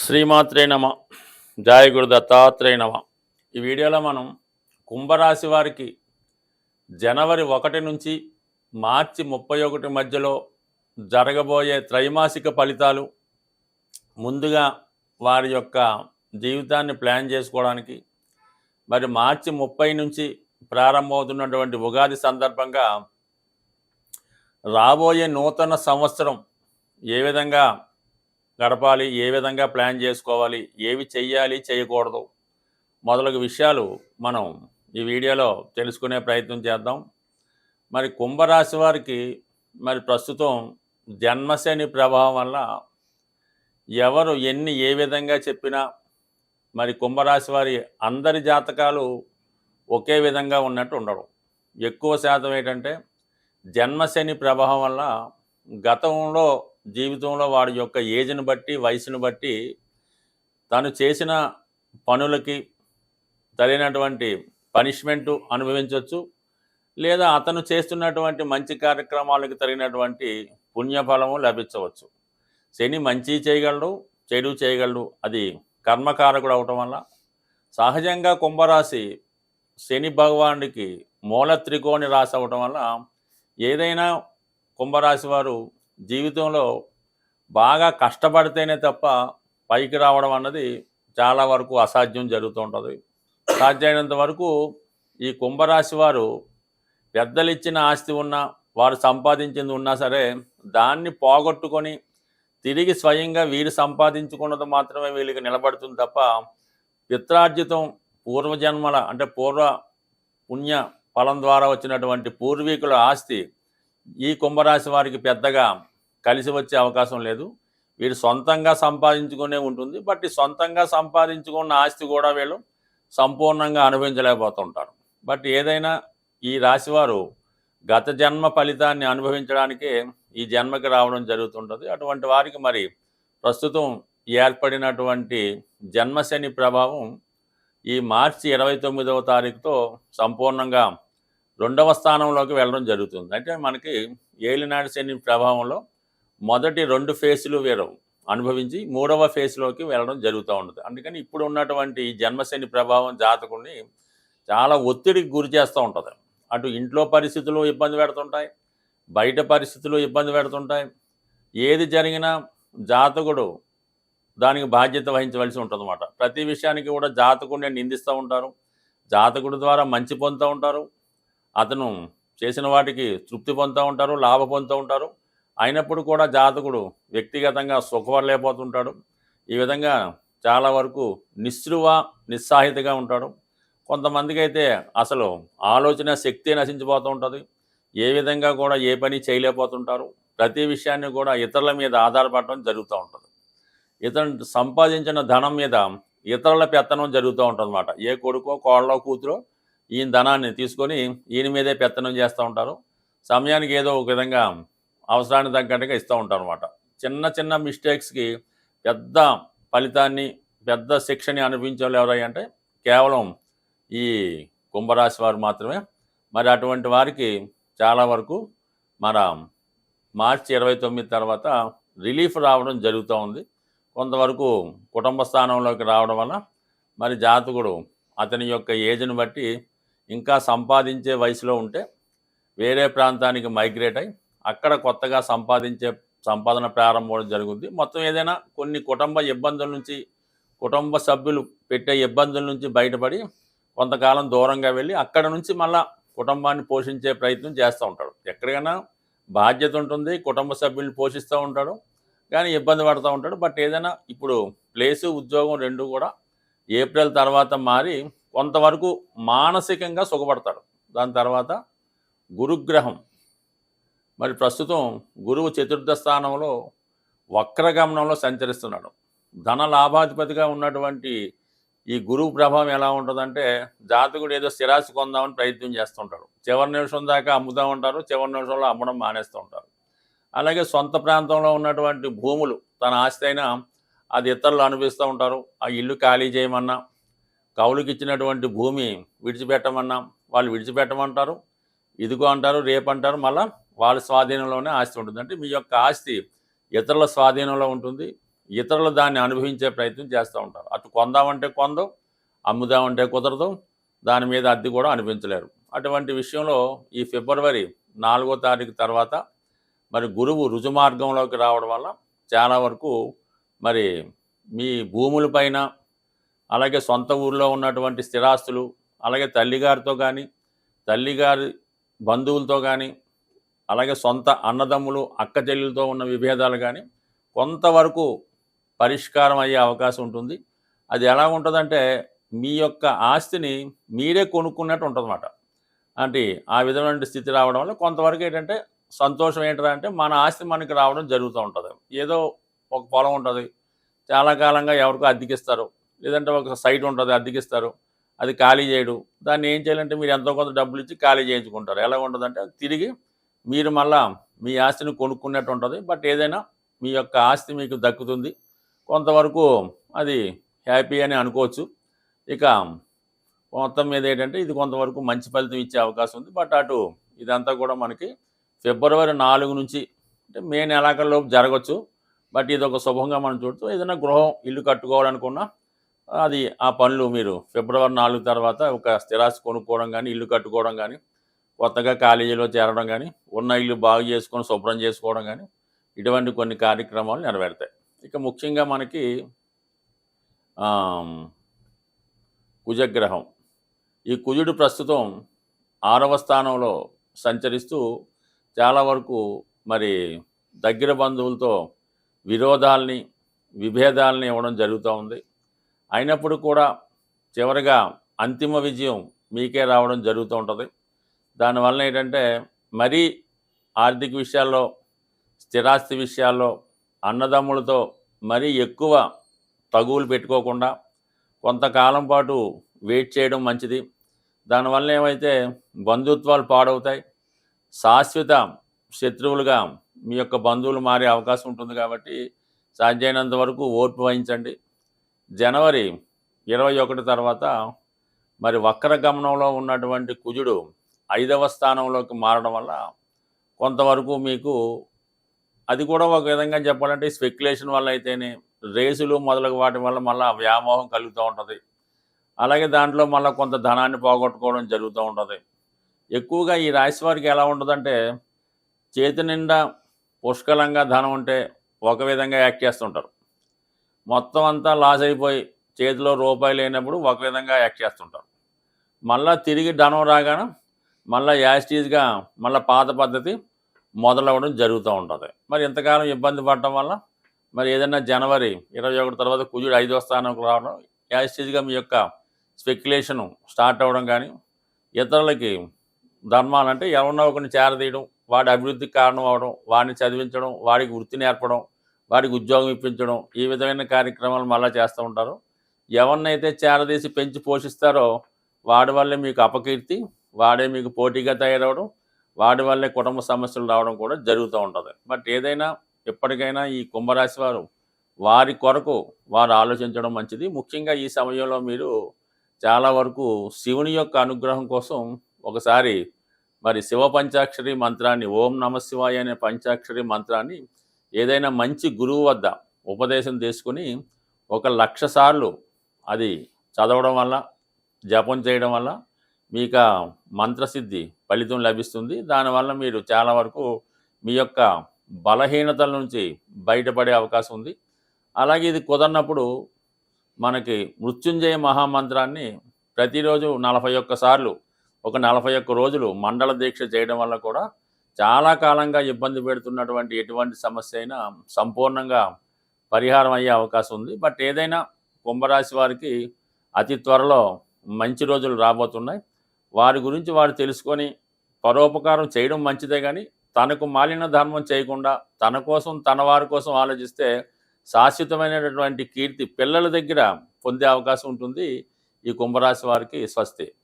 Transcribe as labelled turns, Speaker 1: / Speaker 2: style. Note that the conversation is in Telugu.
Speaker 1: శ్రీమాత్రే నమ. జయ గురు దత్తాత్రేయ నమ. ఈ వీడియోలో మనం కుంభరాశి వారికి జనవరి 1 నుంచి మార్చి 31 మధ్యలో జరగబోయే త్రైమాసిక ఫలితాలు, ముందుగా వారి యొక్క జీవితాన్ని ప్లాన్ చేసుకోవడానికి, మరి మార్చి 30 నుంచి ప్రారంభమవుతున్నటువంటి ఉగాది సందర్భంగా రాబోయే నూతన సంవత్సరం ఏ విధంగా గడపాలి, ఏ విధంగా ప్లాన్ చేసుకోవాలి, ఏవి చెయ్యాలి చేయకూడదు మొదలగు విషయాలు మనం ఈ వీడియోలో తెలుసుకునే ప్రయత్నం చేద్దాం. మరి కుంభరాశి వారికి మరి ప్రస్తుతం జన్మశని ప్రభావం వల్ల ఎవరు ఎన్ని ఏ విధంగా చెప్పినా మరి కుంభరాశి వారి అందరి జాతకాలు ఒకే విధంగా ఉన్నట్టు ఉండడం. ఎక్కువ శాతం ఏంటంటే జన్మశని ప్రభావం వల్ల గతంలో జీవితంలో వాడి యొక్క ఏజ్ని బట్టి, వయసును బట్టి తను చేసిన పనులకి తగినటువంటి పనిష్మెంటు అనుభవించవచ్చు, లేదా అతను చేస్తున్నటువంటి మంచి కార్యక్రమాలకు తగినటువంటి పుణ్యఫలము లభించవచ్చు. శని మంచి చేయగలడు, చెడు చేయగలడు. అది కర్మకారకుడు అవటం వల్ల సహజంగా కుంభరాశి శని భగవానుడికి మూల త్రికోణి రాశి అవటం వల్ల ఏదైనా కుంభరాశి వారు జీవితంలో బాగా కష్టపడితేనే తప్ప పైకి రావడం అన్నది చాలా వరకు అసాధ్యం జరుగుతూ ఉంటుంది. సాధ్యమైనంత వరకు ఈ కుంభరాశి వారు పెద్దలు ఇచ్చిన ఆస్తి ఉన్నా, వారు సంపాదించింది ఉన్నా సరే దాన్ని పోగొట్టుకొని తిరిగి స్వయంగా వీరు సంపాదించుకున్నది మాత్రమే వీళ్ళకి నిలబడుతుంది తప్ప పిత్రార్జితం పూర్వజన్మల అంటే పూర్వ పుణ్య ఫలం ద్వారా వచ్చినటువంటి పూర్వీకుల ఆస్తి ఈ కుంభరాశి వారికి పెద్దగా కలిసి వచ్చే అవకాశం లేదు. వీరు సొంతంగా సంపాదించుకునే ఉంటుంది. బట్ ఈ సొంతంగా సంపాదించుకున్న ఆస్తి కూడా వీళ్ళు సంపూర్ణంగా అనుభవించలేకపోతుంటారు. బట్ ఏదైనా ఈ రాశివారు గత జన్మ ఫలితాన్ని అనుభవించడానికే ఈ జన్మకి రావడం జరుగుతుంటుంది. అటువంటి వారికి మరి ప్రస్తుతం ఏర్పడినటువంటి జన్మశని ప్రభావం ఈ మార్చి 29వ తారీఖుతో సంపూర్ణంగా 2వ స్థానంలోకి వెళ్ళడం జరుగుతుంది. అంటే మనకి ఏలినాటి శని ప్రభావంలో మొదటి 2 ఫేజ్లు వీరు అనుభవించి 3వ ఫేజ్లోకి వెళ్ళడం జరుగుతూ ఉంటుంది. అందుకని ఇప్పుడు ఉన్నటువంటి జన్మశని ప్రభావం జాతకుడిని చాలా ఒత్తిడికి గురి చేస్తూ ఉంటుంది. అటు ఇంట్లో పరిస్థితులు ఇబ్బంది పెడుతుంటాయి, బయట పరిస్థితులు ఇబ్బంది పెడుతుంటాయి. ఏది జరిగినా జాతకుడు దానికి బాధ్యత వహించవలసి ఉంటుందన్నమాట. ప్రతి విషయానికి కూడా జాతకుడిని నిందిస్తూ ఉంటారు. జాతకుడి ద్వారా మంచి పొందుతూ ఉంటారు, అతను చేసిన వాటికి తృప్తి పొందుతూ ఉంటారు, లాభ పొందుతూ ఉంటారు. అయినప్పుడు కూడా జాతకుడు వ్యక్తిగతంగా సుఖపడలేకపోతుంటాడు. ఈ విధంగా చాలా వరకు నిస్సాహితగా ఉంటాడు. కొంతమందికి అయితే అసలు ఆలోచన శక్తి నశించిపోతూ ఉంటుంది. ఏ విధంగా కూడా ఏ పని చేయలేకపోతుంటారు. ప్రతి విషయాన్ని కూడా ఇతరుల మీద ఆధారపడటం జరుగుతూ ఉంటుంది. ఇతను సంపాదించిన ధనం మీద ఇతరుల పెత్తనం జరుగుతూ ఉంటుందన్నమాట. ఏ కొడుకో కోళ్ళో కూతురో ఈయన ధనాన్ని తీసుకొని ఈయన మీదే పెత్తనం చేస్తూ ఉంటారు. సమయానికి ఏదో ఒక విధంగా అవసరానికి తగ్గట్టుగా ఇస్తూ ఉంటారు అనమాట. చిన్న చిన్న మిస్టేక్స్కి పెద్ద ఫలితాన్ని, పెద్ద శిక్షని అనుభవించే వాళ్ళు ఎవరై అంటే కేవలం ఈ కుంభరాశి వారు మాత్రమే. మరి అటువంటి వారికి చాలా వరకు మన మార్చి 29 తర్వాత రిలీఫ్ రావడం జరుగుతూ ఉంది. కొంతవరకు కుటుంబ స్థానంలోకి రావడం వల్ల మరి జాతకుడు అతని యొక్క ఏజ్ని బట్టి ఇంకా సంపాదించే వయసులో ఉంటే వేరే ప్రాంతానికి మైగ్రేట్ అయి అక్కడ కొత్తగా సంపాదన ప్రారంభం జరుగుద్ది. మొత్తం ఏదైనా కొన్ని కుటుంబ ఇబ్బందుల నుంచి, కుటుంబ సభ్యులు పెట్టే ఇబ్బందుల నుంచి బయటపడి కొంతకాలం దూరంగా వెళ్ళి అక్కడ నుంచి మళ్ళా కుటుంబాన్ని పోషించే ప్రయత్నం చేస్తూ ఉంటాడు. ఎక్కడికైనా బాధ్యత ఉంటుంది, కుటుంబ సభ్యుల్ని పోషిస్తూ ఉంటాడు, కానీ ఇబ్బంది పడుతూ ఉంటాడు. బట్ ఏదైనా ఇప్పుడు ప్లేసు, ఉద్యోగం రెండు కూడా ఏప్రిల్ తర్వాత మారి కొంతవరకు మానసికంగా సుఖపడతాడు. దాని తర్వాత గురుగ్రహం మరి ప్రస్తుతం గురువు 4వ స్థానంలో వక్రగమనంలో సంచరిస్తున్నాడు. ధన లాభాధిపతిగా ఉన్నటువంటి ఈ గురువు ప్రభావం ఎలా ఉంటుందంటే జాతకుడు ఏదో స్థిరాస్తి కొందామని ప్రయత్నం చేస్తుంటాడు. చివరి నిమిషం దాకా అమ్ముదామంటారు, చివరి నిమిషంలో అమ్మడం మానేస్తూ ఉంటారు. అలాగే సొంత ప్రాంతంలో ఉన్నటువంటి భూములు, తన ఆస్తి అయినా అది ఇతరులు అనుభవిస్తూ ఉంటారు. ఆ ఇల్లు ఖాళీ చేయమన్నా, కౌలుకి ఇచ్చినటువంటి భూమి విడిచిపెట్టమన్నా వాళ్ళు విడిచిపెట్టమంటారు, ఇదిగో అంటారు, రేపు అంటారు, మళ్ళీ వాళ్ళ స్వాధీనంలోనే ఆస్తి ఉంటుంది. అంటే మీ యొక్క ఆస్తి ఇతరుల స్వాధీనంలో ఉంటుంది. ఇతరులు దాన్ని అనుభవించే ప్రయత్నం చేస్తూ ఉంటారు. అటు కొందామంటే కొందాం, అమ్ముదామంటే కుదరదు, దాని మీద అద్దె కూడా అనిపించలేరు. అటువంటి విషయంలో ఈ ఫిబ్రవరి 4వ తారీఖు తర్వాత మరి గురువు రుజుమార్గంలోకి రావడం వల్ల చాలా వరకు మరి మీ భూములపైన, అలాగే సొంత ఊర్లో ఉన్నటువంటి స్థిరాస్తులు, అలాగే తల్లిగారితో కానీ, తల్లిగారి బంధువులతో కానీ, అలాగే సొంత అన్నదమ్ములు అక్క చెల్లెలతో ఉన్న విభేదాలు కానీ కొంతవరకు పరిష్కారం అయ్యే అవకాశం ఉంటుంది. అది ఎలా ఉంటుందంటే మీ యొక్క ఆస్తిని మీరే కొనుక్కున్నట్టు ఉంటుందన్నమాట. అంటే ఆ విధమైన స్థితి రావడం వల్ల కొంతవరకు ఏంటంటే సంతోషం ఏంటంటే అంటే మన ఆస్తి మనకి రావడం జరుగుతూ ఉంటుంది. ఏదో ఒక పొలం ఉంటుంది, చాలా కాలంగా ఎవరికో అద్దెకిస్తారు, లేదంటే ఒక సైట్ ఉంటుంది అద్దెకిస్తారు, అది ఖాళీ చేయడు. దాన్ని ఏం చేయాలంటే మీరు ఎంతో కొంత డబ్బులు ఇచ్చి ఖాళీ చేయించుకుంటారు. ఎలా ఉంటుందంటే తిరిగి మీరు మళ్ళా మీ ఆస్తిని కొనుక్కున్నట్టు ఉంటుంది. బట్ ఏదైనా మీ యొక్క ఆస్తి మీకు దక్కుతుంది. కొంతవరకు అది హ్యాపీ అని అనుకోవచ్చు. ఇక మొత్తం మీద ఏంటంటే ఇది కొంతవరకు మంచి ఫలితం ఇచ్చే అవకాశం ఉంది. బట్ అటు ఇదంతా కూడా మనకి ఫిబ్రవరి 4 నుంచి అంటే మే నెలాఖరులోపు జరగచ్చు. బట్ ఇది ఒక శుభంగా మనం చూడొచ్చు. ఏదైనా గృహం ఇల్లు కట్టుకోవాలనుకున్నా అది ఆ పనులు మీరు ఫిబ్రవరి 4 తర్వాత ఒక స్థిరాస్తి కొనుక్కోవడం కానీ, ఇల్లు కట్టుకోవడం కానీ, కొత్తగా కాలేజీలో చేరడం కానీ, ఉన్న ఇల్లు బాగు చేసుకొని శుభ్రం చేసుకోవడం కానీ, ఇటువంటి కొన్ని కార్యక్రమాలు నెరవేరుతాయి. ఇక ముఖ్యంగా మనకి కుజగ్రహం, ఈ కుజుడు ప్రస్తుతం 6వ స్థానంలో సంచరిస్తూ చాలా వరకు మరి దగ్గర బంధువులతో విరోధాలని, విభేదాలని ఇవ్వడం జరుగుతూ ఉంది. అయినప్పుడు కూడా చివరిగా అంతిమ విజయం మీకే రావడం జరుగుతూ ఉంటుంది. దానివల్ల ఏంటంటే మరీ ఆర్థిక విషయాల్లో, స్థిరాస్తి విషయాల్లో అన్నదమ్ములతో మరీ ఎక్కువ తగువులు పెట్టుకోకుండా కొంతకాలం పాటు వెయిట్ చేయడం మంచిది. దానివల్ల ఏమైతే బంధుత్వాలు పాడవుతాయి, శాశ్వత శత్రువులుగా మీ యొక్క బంధువులు మారే అవకాశం ఉంటుంది. కాబట్టి సాధ్యమైనంత వరకు ఓర్పు వహించండి. జనవరి 21 తర్వాత మరి వక్ర గమనంలో ఉన్నటువంటి కుజుడు 5వ స్థానంలోకి మారడం వల్ల కొంతవరకు మీకు అది కూడా ఒక విధంగా చెప్పాలంటే స్పెక్యులేషన్ వల్ల అయితేనే, రేసులు మొదలగు వాటి వల్ల మళ్ళీ వ్యామోహం కలుగుతూ ఉంటుంది. అలాగే దాంట్లో మళ్ళీ కొంత ధనాన్ని పోగొట్టుకోవడం జరుగుతూ ఉంటుంది. ఎక్కువగా ఈ రాశి వారికి ఎలా ఉంటుందంటే చేతి నిండా పుష్కలంగా ధనం ఉంటే ఒక విధంగా యాక్ట్ చేస్తుంటారు, మొత్తం అంతా లాస్ అయిపోయి చేతిలో రూపాయి లేనప్పుడు ఒక విధంగా యాక్ట్ చేస్తుంటారు. మళ్ళీ తిరిగి ధనం రాగానే మళ్ళీ యాస్టీజ్గా మళ్ళీ పాత పద్ధతి మొదలవ్వడం జరుగుతూ ఉంటుంది. మరి ఇంతకాలం ఇబ్బంది పడటం వల్ల మరి ఏదైనా జనవరి 21 తర్వాత కుజుడు 5వ స్థానంకి రావడం, యాస్టీజ్గా మీ యొక్క స్పెక్యులేషను స్టార్ట్ అవ్వడం కానీ, ఇతరులకి ధర్మాలంటే ఎవరినో ఒకరిని చేరదీయడం, వాడి అభివృద్ధికి కారణం అవ్వడం, వాడిని చదివించడం, వాడికి వృత్తి నేర్పడం, వాడికి ఉద్యోగం ఇప్పించడం, ఈ విధమైన కార్యక్రమాలు మళ్ళీ చేస్తూ ఉంటారు. ఎవరినైతే చేరదీసి పెంచి పోషిస్తారో వాడి వల్లే మీకు అపకీర్తి, వాడే మీకు పోటీగా తయారవడం, వాడి వల్లే కుటుంబ సమస్యలు రావడం కూడా జరుగుతూ ఉంటుంది. బట్ ఏదైనా ఎప్పటికైనా ఈ కుంభరాశి వారు వారి కొరకు వారు ఆలోచించడం మంచిది. ముఖ్యంగా ఈ సమయంలో మీరు చాలా వరకు శివుని యొక్క అనుగ్రహం కోసం ఒకసారి మరి శివ పంచాక్షరి మంత్రాన్ని, ఓం నమ శివాయ అనే పంచాక్షరి మంత్రాన్ని ఏదైనా మంచి గురువు వద్ద ఉపదేశం తీసుకుని 1,00,000 సార్లు అది చదవడం వల్ల, జపం చేయడం వల్ల మీకు మంత్రసిద్ధి ఫలితం లభిస్తుంది. దానివల్ల మీరు చాలా వరకు మీ యొక్క బలహీనతల నుంచి బయటపడే అవకాశం ఉంది. అలాగే ఇది కుదరినప్పుడు మనకి మృత్యుంజయ మహామంత్రాన్ని ప్రతిరోజు 41 సార్లు ఒక 41 రోజులు మండల దీక్ష చేయడం వల్ల కూడా చాలా కాలంగా ఇబ్బంది పెడుతున్నటువంటి ఎటువంటి సమస్య అయినా సంపూర్ణంగా పరిహారం అయ్యే అవకాశం ఉంది. బట్ ఏదైనా కుంభరాశి వారికి అతి త్వరలో మంచి రోజులు రాబోతున్నాయి. వారి గురించి వారు తెలుసుకొని పరోపకారం చేయడం మంచిదే, కానీ తనకు మాలిన ధర్మం చేయకుండా తన కోసం, తన వారి కోసం ఆలోచిస్తే శాశ్వతమైనటువంటి కీర్తి పిల్లల దగ్గర పొందే అవకాశం ఉంటుంది. ఈ కుంభరాశి వారికి స్వస్తి.